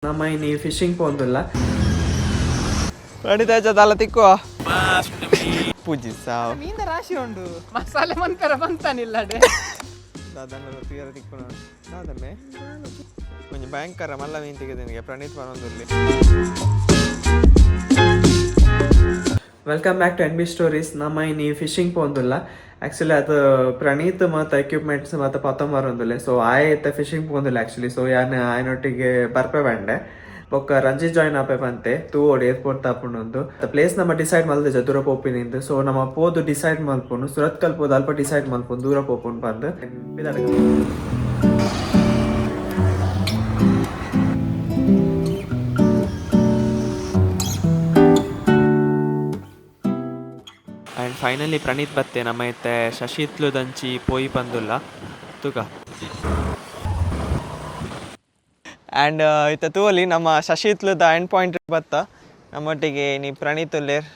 ನಮ್ಮ ಇನ್ನಿ ಫಿಶಿಂಗ್ ಪೋಂದುಲ್ಲ ಪ್ರಣೀತಾಜ ದಾಲ ತಿಕ್ಕುವ ಪೂಜಿ ಸಾವು ಮೀನ ರಾಶಿ ಉಂಡು ಮಸಾಲೆ ಮನ್ಪೆರ ಬಂತಾನಿಲ್ಲ ದಾದನ್ನ ತೀರ ತಿಕ್ಕೋಣ ದಾದನ್ನೇ ಕೊಂಚ ಭಯಂಕರ ಮಲ್ಲ ಮೀನು ತೆಗೆದನಿಗೆ ಪ್ರಣೀತ್ ಬರೋದಲ್ಲಿ. Welcome back to NB stories. ನಮ್ಮ ಇನ್ನಿ ಫಿಶಿಂಗ್ ಪೋಂದುಲ್ಲ ಆ್ಯಕ್ಚುಲಿ ಅದು ಪ್ರಣೀತ್ ಮತ್ತು ಎಕ್ವಿಪ್ಮೆಂಟ್ಸ್ ಮತ್ತು ಪತ್ತೊಂಬ ಬರೋದಿಲ್ಲ. ಸೊ ಆಯ್ತು ಫಿಶಿಂಗ್ ಪೋಂದಿಲ್ಲ ಆ್ಯಕ್ಚುಲಿ. ಸೊ ಆಯ್ನೊಟ್ಟಿಗೆ ಬರ್ಪೆ ಬಂಡೆ ಬೊಕ್ಕ ರಂಜಿತ್ ಜಾಯಿನ್ ಆಪೆ ಬಂತೆ ತೂವೋಡು ಏರ್ಪೋರ್ಟ್ ತಾಪುಂಡು ಪ್ಲೇಸ್ ನಮ್ಮ ಡಿಸೈಡ್ ಮಲ್ದಿಜ ದೂರ ಪೋಪಿನಿಂದ. ಸೊ ನಮ್ಮ ಪೋದು ಡಿಸೈಡ್ ಮಲ್ಪುನು ಸುರತ್ಕಲ್ ಪೋದು ಅಲ್ಪ ಡಿಸೈಡ್ ಮಲ್ಪುನು ದೂರ ಪೋಪುಂಡು ಬಂದು ಆ್ಯಂಡ್ ಫೈನಲಿ ಪ್ರಣೀತ್ ಬತ್ತೆ ನಮ್ಮ ಇತ್ತೆ ಶಶಿತ್ಲು ದಂಚಿ ಪೋಯಿ ಬಂದುಲ್ಲ ತುಗ ಆ್ಯಂಡ್ ಇತ್ತ ತೂವಲಿ ನಮ್ಮ ಶಶಿತ್ಲದ ಎಂಡ್ ಪಾಯಿಂಟ್ ಬತ್ತ ನಮ್ಮೊಟ್ಟಿಗೆ ನೀ ಪ್ರಣೀತ್ ಉಲ್ಲೇರ್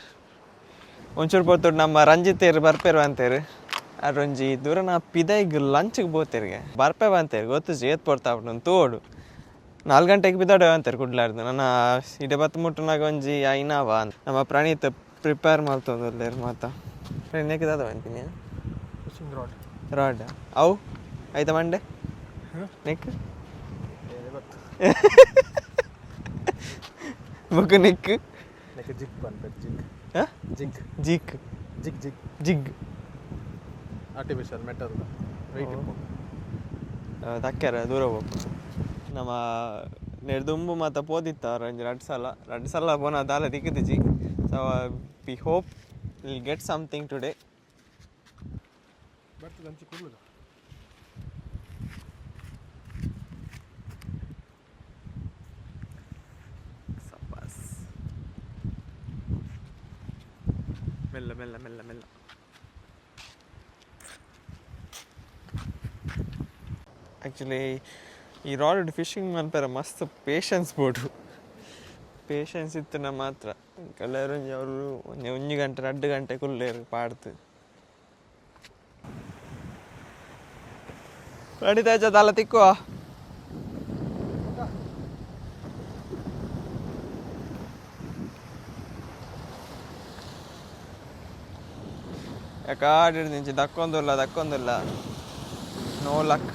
ಒಂಚೂರು ಪೊತ್ತುಡು ನಮ್ಮ ರಂಜಿತೇರು ಬರ್ಪೇರು ಅಂತೇರು ಅದೊಂಜಿ ದೂರ ನಾ ಪಿದೈಗೆ ಲಂಚ್ಗೆ ಬೋತೇರಿಗೆ ಬರ್ಪೆ ಬಂತೇರು ಗೊತ್ತು ಏತ್ ಪಡ್ತಾ ಬಿಟ್ಟು ತೋಡು 4 ಗಂಟೆಗೆ ಬಿದ್ದಾಡೆ ಅಂತಾರೆ ಕುಡ್ಲಾರ್ದು ನನ್ನ ಇಡೆ ಬತ್ತು ಮುಟ್ಟನಾಗ ಒಂಜಿ ಐನಾವ ನಮ್ಮ ಪ್ರಣೀತ್ ಪ್ರಿಪೇರ್ ಮಾಡ್ತಂದೇರು ಮಾತಾ ನೆಕ್ಕಿದ ಅಂತೀನಿ ರಾಡ್ ಅವು ಆಯ್ತಾ ಮಂಡೆ ನೆಕ್ ಬುಕ್ ನೆಕ್ ಜಿಗ್ ಜಿಗ್ ಜಿಗ್ ಜಿಗ್ ಜಿಗ್ ಆರ್ಟಿಫಿಷಿಯಲ್ ಮೆಟಲ್ ದಕ್ಕ್ಯಾರ ದೂರ ಹೋಗು ನಮ್ಮ ನೆರ್ದುಂಬು ಮತ್ತು ಪೋದಿತ್ತ ಎರಡು ಸಲ ಬೋನ ದಾಲ ದಿಕ್ಕಿದಿಜಿ. So we hope will get something today. ಮೆಲ್ಲ ಮೆಲ್ಲ ಮೆಲ್ಲ ಮೆಲ್ಲ. ಆ್ಯಕ್ಚುಲಿ ಈ ರಾಡ್ ಫಿಶಿಂಗ್ ಮನ್ಪರ ಮಸ್ತ್ ಪೇಷನ್ಸ್ ಬೋಡು ಪೇಷನ್ಸ್ ಇತ್ತು ನಮ್ಮ ಮಾತ್ರ ಕೆಲವರು ಅವರು 1 ಗಂಟೆ 2 ಗಂಟೆ ಕುಲ್ಲೇರು ಪಾಡ್ತು. ಪ್ರಣೀತಾಜ ದಾಲ ತಿಕ್ಕುವ ಯಾಕಾಡಿಡ್ ನಿಂಚಿ ದಕ್ಕೊಂದಿಲ್ಲ ನೋ ಲಕ್.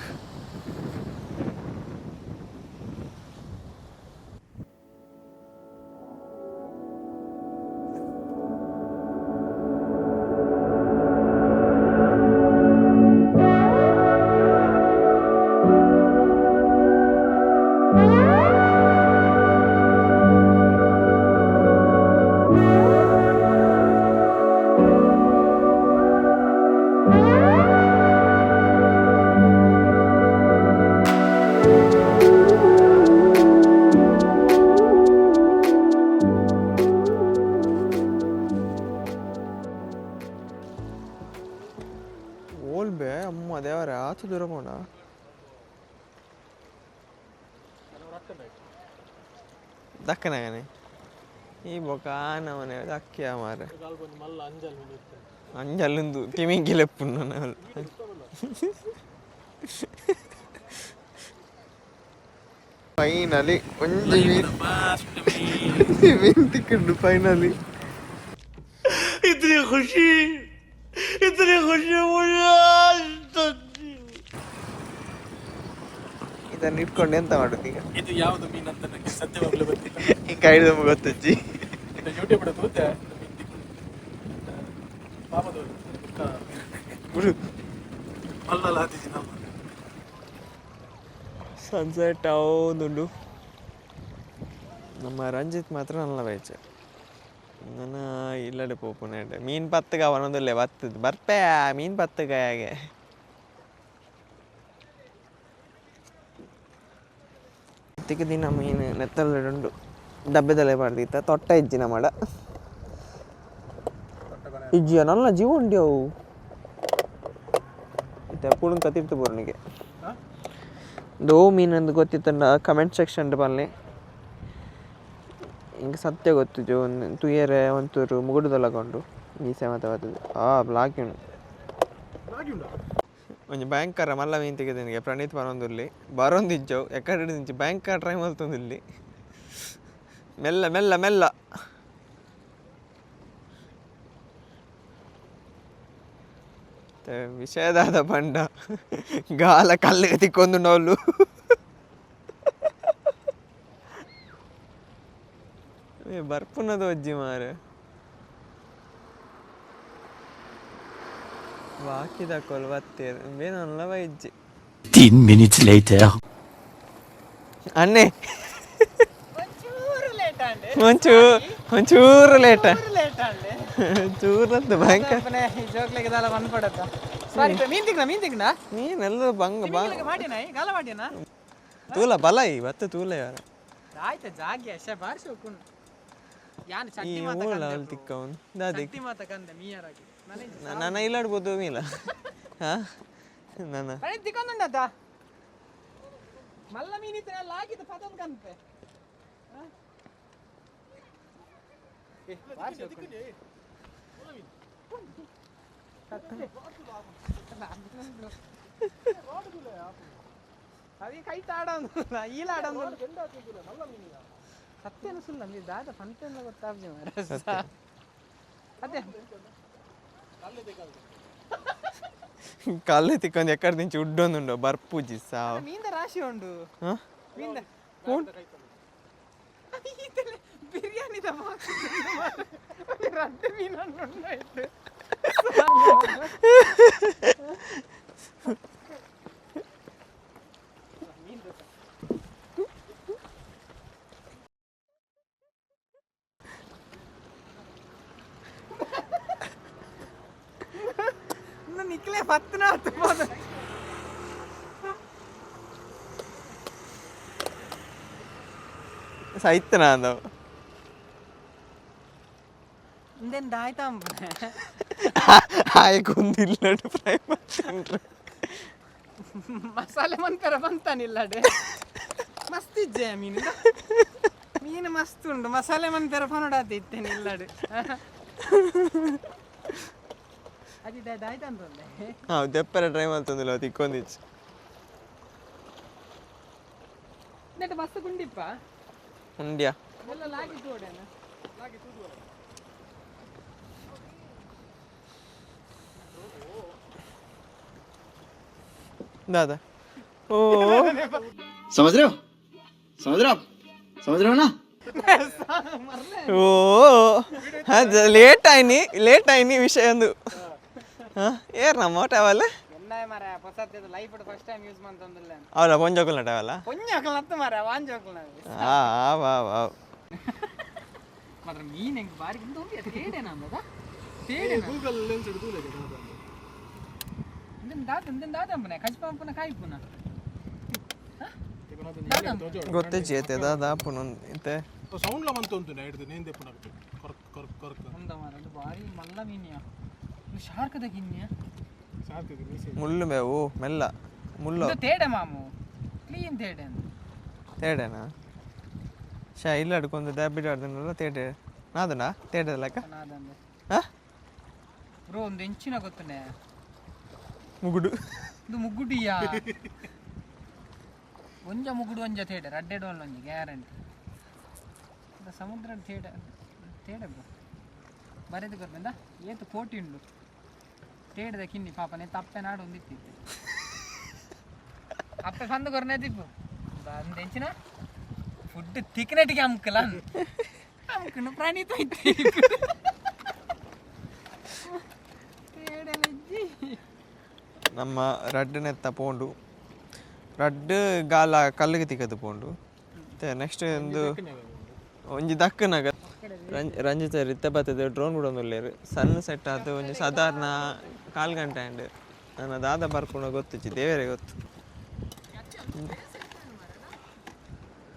ಓಲ್ಬೆ ಅಮ್ಮ ದೇವರ ಆಚೆ ದೂರ ಹೋಣ ದಕ್ಕನಾಗನೆ ಈ ಬೊಕ ನವನೆ ದಕ್ಕಿಯ ಮಾರ ಅಂಜಲ್ಲುಂದು ತಿಮಿಂಗಿಲೆಪ್ಪು ನಾನು ಫೈನಲಿ ಒಂಜಿ ಮೀನ್ ತಿಕ್ಕಿಂಡು ಫೈನಲಿ. ಇತನಿ ಖುಷಿ ಇದನ್ನು ಇಟ್ಕೊಂಡು ಎಂತ ಮಾಡುದು ಈಗ? ಇದು ಯಾವುದು ಮೀನು ಅಂತ ನನಗೆ ಸತ್ಯವಾಗ್ಲೂ ಗೊತ್ತಿಲ್ಲ. ಈಗ ಹಿಡಿದು ಗೊತ್ತಜ್ಜಿ ಯೂಟ್ಯೂಬ್ ಗೊತ್ತೆ ಸನ್ಸೆಟ್ ಅವನುಂಡು. ನಮ್ಮ ರಂಜಿತ್ ಮಾತ್ರ ನನ್ನ ವಯಸ್ಸು ನನ್ನ ಇಲ್ಲಡೆ ಪೋಪುನೆ ಮೀನು ಪತ್ತಗ ಅವನೊಂದಲ್ಲೇ ಬತ್ತದು ಬರ್ಪೆ ಮೀನು ಪತ್ತಗ ಹೇಗೆ ತಿಕ್ಕ ದಿನ ಮೀನು ನೆತ್ತಲ್ಲುಂಡು ಡಬ್ಬೆದಲ್ಲೇ ಮಾಡ್ದಿತ್ತ ತೊಟ್ಟ ಇಜ್ಜಿನ ಮಾಡ ಇಜ್ಜಿಯ ನನ್ನ ಜೀವ ಉಂಡಿ ಅವು ಪುಳನ್ ಕತ್ತಿರ್ತು ಬೋರ್ನಿಗೆ ದೋ ಮೀನಂದು ಗೊತ್ತಿತ್ತಂಡ ಕಮೆಂಟ್ ಸೆಕ್ಷನ್ ಬಲ್ಲಿ ಹಿಂಗೆ ಸತ್ಯ ಗೊತ್ತಿದ್ದು ಒಂದು ತುಯ್ಯರೆ ಒಂಚೂರು ಮುಗುಡುದಲ್ಲಗೊಂಡು ಮೀಸೆ ಮತ್ತೆ ಬರ್ತದೆ ಬ್ಲಾಕ್ ಉಂಡು ಒಂಜಿ ಭಯಂಕರ ಮಲ್ಲ ಮೀನು ತೆಗೆದನಿಗೆ ಪ್ರಣೀತ್ ಬರೋಂದುಲ್ಲಿ ಬರೋಂದಿಜ್ಜವು ಎಕಡೆ ನಿಂಚಿ ಭಯಂಕರ ಟ್ರೈ ಮಲ್ತೊಂದಿಲ್ಲಿ ಮೆಲ್ಲ ಮೆಲ್ಲ ಮೆಲ್ಲ. ವಿಷಯದಾದ ಪಂಡ ಗಾಲ ಕಲ್ಲಿಗೆ ತಿಕ್ಕೊಂಡು ನೋಲು. ಬರ್ಪುನದು ಅಜ್ಜಿ ಮಾರೆ ಬಾಕಿದ ಕೊಲ್ವತ್ತೇರು ಬೇನಲ್ಲವ ಇಜ್ಜಿ. 10 minutes later. ಅನ್ನೆ ಒಂಚೂರು ಲೇಟ ಚೂರದ್ದು ಭಯಂಕರ. ಜೋಕ್ಲೆಗೆ ದಾಲ ಬಂದ್ಪಡತ್ತ ನೀನೆಲ್ಲ ಬಂಗ ಮಾಡಿನ ಗಾಲ ಮಾಡಿನ ತೂಲ ಬಲ ಇವತ್ತು ತೂಲ ಯಾರ ಆಯ್ತ ಜಾಗ್ಯ ಅಷ್ಟೇ ಬಾರಿಸಿ ಹೋಗ್ಕೊಂಡು ಯಾನ್ ಈ ಚಟ್ನಿ ಊಳ ಅವಳು ತಿಕ್ಕವನು ದಾದಿ ಚಟ್ನಿ ಮಾತ ಕಂದೆ ಮೀಯರಾಗಿ ನನ್ನ ಇಲ್ಲಾಡ್ಬೋದು ಮೀಲ ಹಾ ನನ್ನ ತಿಕ್ಕೊಂಡುಂಡತ ಮಲ್ಲ ಮೀನಿತ್ತನೆಲ್ಲ ಆಗಿದ್ದು ಪತನ್ ಕಂತೆ ಅవి ಕೈತ ಆಡೋದಿಲ್ಲ ಈಲ ಆಡೋದಿಲ್ಲ ಸತ್ಯನ ಸುಳ್ಳ ನೀ ದಾದ ಪಂತೆಲ್ಲ ಗೊತ್ತಾಗ್ಜಿ ಮಾರ ಅದೇ ಕಲ್ಲು ತಿಕ್ಕೊಂಡು ಎಕ್ಕಡ ದಿಂಚಿ ಉಡ್ಡೊಂದುಂಡು ಬರ್ಪೂಜಿ ಸಾವು ಮೀಂದ ರಾಶಿ ಉಂಡು ಮೀಂದ ಬಿರಿಯಾನಿ ರಡ್ಡು ಮೀನನ್ನು ಇಟ್ಟು ನಿಕ್ಲೆ ಪತ್ತನ ಹತ್ತಬಹುದು ಸೈತನ ಅಂದವು ಇಂದೆಂದು ಆಯ್ತಾ ಆಯ್ಕೊಂದಿಲ್ಲ ಫ್ರೈ ಮಾಡ್ತೀನಿ ಮಸಾಲೆ ಮಂತರ ಬಂತಾನಿಲ್ಲಡೆ ಮಸ್ತ್ ಇಜ್ಜೆ ಮೀನು ಮೀನು ಮಸ್ತ್ ಉಂಡು ಮಸಾಲೆ ಮಂತರ ಪನೋಡಾತಿತ್ತೇನೆ ಇಲ್ಲಡೆ ಅದಿದ್ದಾಯ್ತು ಆಯ್ತಾ ಅಂತಂದೆ ಹಾಂ ದೆಪ್ಪರ ಟ್ರೈ ಮಾಡ್ತಂದಿಲ್ಲ ತಿಕ್ಕೊಂದಿಚ್ಚು ನೆಟ್ಟು ಮಸ್ತ್ ಗುಂಡಿಪ್ಪ ಉಂಡ್ಯಾ ಎಲ್ಲ ಲಾಗಿತ್ತು ಓಡೇನ दादा ओ समझ रहे हो आप समझ रहे हो ना ಓ ಅದು ಲೇಟ್ ಆಯ್ನಿ ವಿಷಯ ಒಂದು ಹಾಂ ಏರ್ ನಮ್ಮ ಟವಲ್ಲ ಎನ್ನಾಯ ಮಾರ ಹೊಸದು ಲೈಫ್ ಫಸ್ಟ್ ಟೈಮ್ ಯೂಸ್ ಮಾಡ್ತಂದಿಲ್ಲ ಅವಲ್ಲ ಪೊಂಜೋಕಲ್ನ ಟವಲ್ಲ ಪೊಂಜೋಕಲ್ ನತ್ತು ಮಾರ ವಾಂಜೋಕಲ್ ಮಾತ್ರ ಮೀನ್ ಹೆಂಗ್ ಬಾರಿ ಒಂದು ತೇಡೇನ ಅಂದದ ತೇಡೇನ ಗೂಗಲ್ ಲೆನ್ಸ್ ಹಿಡಿದು ಇಂದನ್ ದಾದ ಅಂಬನೆ ಕಜ್ಪಂಪನ ಕಾಯಿಪುನ ಗೊತ್ತೇ ಚೇತೆ ದಾದಾ ಪುನೊಂದು ಇಂತೆ ಸೌಂಡ್ ಲ ಬಂತು ಅಂತ ಹಿಡಿದು ನೇಂದೆ ಪುನಃ ಕೊರ್ಕ್ ಕೊರ್ಕ್ ಕೊರ್ಕ್ ಒಂದ ಮಾರ ಅದು ಬಾರಿ ಮಲ್ಲ ಮೀನಿಯ ಇದು ಶಾರ್ಕದ ಗಿನ್ನಿಯ ಸಾಕಿದೆ ಮೀಸೆ ಮುಳ್ಳು ಮೇವು ಮೆಲ್ಲ ಮುಳ್ಳು ಇದು ತೇಡೆ ಮಾಮು ಕ್ಲೀನ್ ತೇಡೆ ಅಂತ ತೇಡೇನಾ ಶಾ ಇಲ್ಲ ಅಡ್ಕೊಂಡು ದಾಬಿಡ್ ಆಡ್ದನಲ್ಲ ತೇಡೆ ನಾದನಾ ತೇಡೆ ಲೆಕ್ಕ ನಾದಂದೆ ಹಾಂ ಬ್ರೋ ಒಂದು ಹೆಂಚಿನ ಗೊತ್ತನೆ ಮುಗುಡು ಇದು ಮುಗ್ಗುಡಿಯಾ ಒಂಜ ಮುಗುಡು ಒಂಜ ತೇಡೆ ರಡ್ಡೆಡು ಒಂಜಿ ಗ್ಯಾರಂಟಿ ಸಮುದ್ರ ತೇಡೆ ತೇಡೆ ಬ್ರೋ ಬರೆದು ಗೊತ್ತಂದ ಏತು ಕೋಟಿ ಉಂಡು ತೇಡದ ಕಿನ್ನಿ ಪಾಪ ನೆ ತಪ್ಪೆ ನಾಡು ಒಂದಿತ್ತಿತ್ತು ಅಪ್ಪೆ ಬಂದು ಕೊರನೆ ತಿಪ್ಪು ಒಂದು ಹೆಂಚಿನ ಫುಡ್ ತಿಕ್ನೆಟಿಗೆ ಅಮ್ಕಲ ಅಮ್ಕನು ಪ್ರಾಣಿತ ಇತ್ತು ತೇಡೆಲಜ್ಜಿ ನಮ್ಮ ರಡ್ಡನೆತ್ತ ಪೋಂಡು ರಡ್ಡು ಗಾಲ ಕಲ್ಲಿಗೆ ತಿಕ್ಕದು ಪೋಂಡು ಮತ್ತೆ ನೆಕ್ಸ್ಟ್ ಒಂದು ಒಂಜಿ ದಕ್ಕನಾಗ ರಂಜಿತ ರಿತ್ತ ಬರ್ತದೆ ಡ್ರೋನ್ ಕೂಡ ಒಂದುಲ್ಲೇರು ಸಣ್ಣ ಸೆಟ್ ಅದು ಒಂಜಿ ಸಾಧಾರಣ 4 ಗಂಟೆ ಅಂಡ್ ನನ್ನ ದಾದ ಬರ್ಕೊಂಡು ಗೊತ್ತಿಚ್ಚಿ ದೇವರೇ ಗೊತ್ತು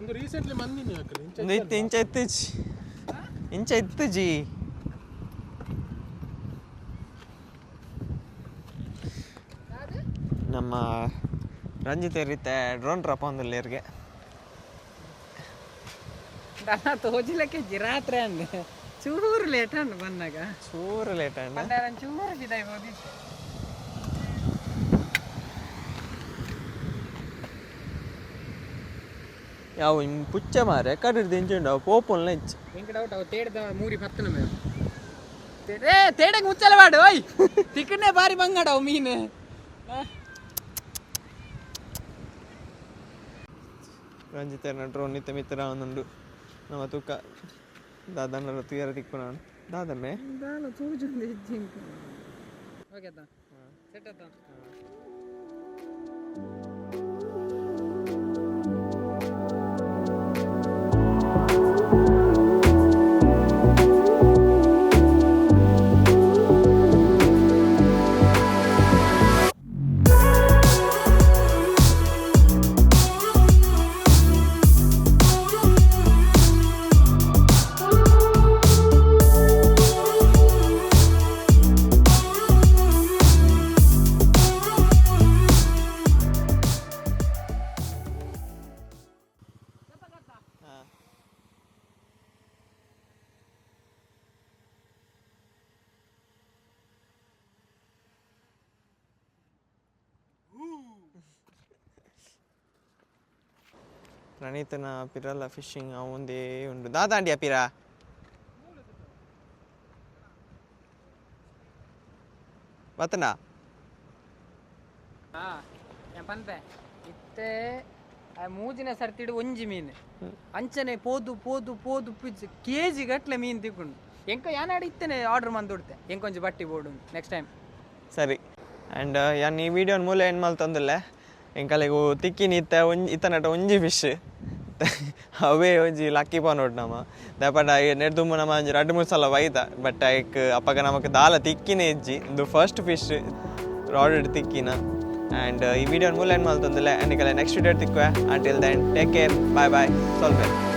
ಒಂದು ರೀಸೆಂಟ್ಲಿ ಮಂದಿನಿ ಹಾಕಲಿ ಒಂದು ಇಂಚ ಎತ್ತಿಚ್ಚಿ ಇಂಚ ಎತ್ತಿಜಿ ನಮ್ಮ ರಂಜಿತ ಇರುತ್ತೆ ಡ್ರೋನ್ ಟ್ರಾಪ್ ಒಂದುಲ್ಲೇರಿಗೆ ದನ ತೋಜಿಲಕ್ಕೆ ಜಿರಾತ್ರೆ ಅಂದೆ ಚೂರು ಲೇಟ್ ಅಂದು ಬಂದಾಗ ಚೂರು ಲೇಟ್ ಅಣ್ಣ ಬಂದಾಗ ಚೂರು ಬಿದ್ದಾಯಿ ಹೋದಿತ್ತು ಅವು ಹಿಂಗೆ ಪುಚ್ಚ ಮಾರೆ ಕಡಿದು ತಿಂಚುಂಡು ಅವು ಪೋಪುಲ್ನ ಹೆಚ್ಚು ಎಂಕ ಡೌಟ್ ಅವು ತೇಡದ ಮೂರಿ ಪತ್ತನ ಮೇವು ತೇಡಂಗೆ ಮುಚ್ಚಲ ಮಾಡು ಓಯ್ ತಿಕ್ಕನೆ ಬಾರಿ ಬಂಗಾಡ ಅವು ಮೀನು ರಂಜಿತನ ಡ್ರೋನ್ ನಿತ್ತ ಮಿತ್ರ ಅವನುಂಡು ನಮ್ಮ ತೂಕ ದಾದನ ತೀರ ತಿಕ್ಕು ನಾನು ದಾದನ್ನೇ ಓಕೆ ಅತ್ತ ಸೆಟ್ ಅತ್ತ ಪ್ರಣೀತನ ಪಿರಲ್ಲ ಫಿಶಿಂಗ್ ಒಂದೇ ಉಂಡು ದಾದಾಂಡಿಯ ಪಿರ ಬತ್ತನಾ ഞാൻ പന്തേ ഇത്തെ ಮೂಜಿನ ಸರ್ತಿಡು ಒಂಜಿ ಮೀನು ಅಂಚನೆ ಪೋದು ಪೋದು ಪೋದು ಪಿಚ್ಚು ಕೆಜಿ ಗಟ್ಲೆ ಮೀನು ತಿಕ್ಕೊಂಡು ಎಂಕ ಯಾನಾಡಿ ಇತ್ತೇನೆ ಆರ್ಡರ್ ಮಂದುಡ್ತೆ ಎಂಕೊಂಚು ಬಟ್ಟಿ ಬೋಡು ನೆಕ್ಸ್ಟ್ ಟೈಮ್ ಸರಿ ಆ್ಯಂಡ್ ಯಾನ್ ಈ ವಿಡಿಯೋನ ಮೂಲ ಏನು ಮಲ್ತಂದಿಲ್ಲ ಎಂಕಲೆಗೂ ತಿಕ್ಕಿನ ಇತ್ತನಟ ಒಂಜಿ ಫಿಶ್ ಅವೇ ಒಂಜಿ ಲಕ್ಕಿ ಪಾನೋಡು ನಮ್ಮ ದಪಟ ನೆಡ್ ತುಂಬ ನಮ್ಮ ಒಂಜಿ 2-3 ಸಲ ಒಯ್ದ ಬಟ್ ಐಕ್ ಅಪ್ಪಗ ನಮಕ್ ದಾಲ ತಿಕ್ಕಿನೇ ಇಜ್ಜಿ ಇದು ಫಸ್ಟ್ ಫಿಶ್ ರಾಡೆಡ್ ತಿಕ್ಕಿನ ಆ್ಯಂಡ್ ಈ ವಿಡಿಯೋನ ಮೂಲ ಏನು ಮಲ್ತಂದಿಲ್ಲ ಆ್ಯಂಡ್ ನೆಕ್ಸ್ಟ್ ವಿಡಿಯೋ ತಿಕ್ಕುವೆ until then take care bye bye ಸ್ವಲ್ಪ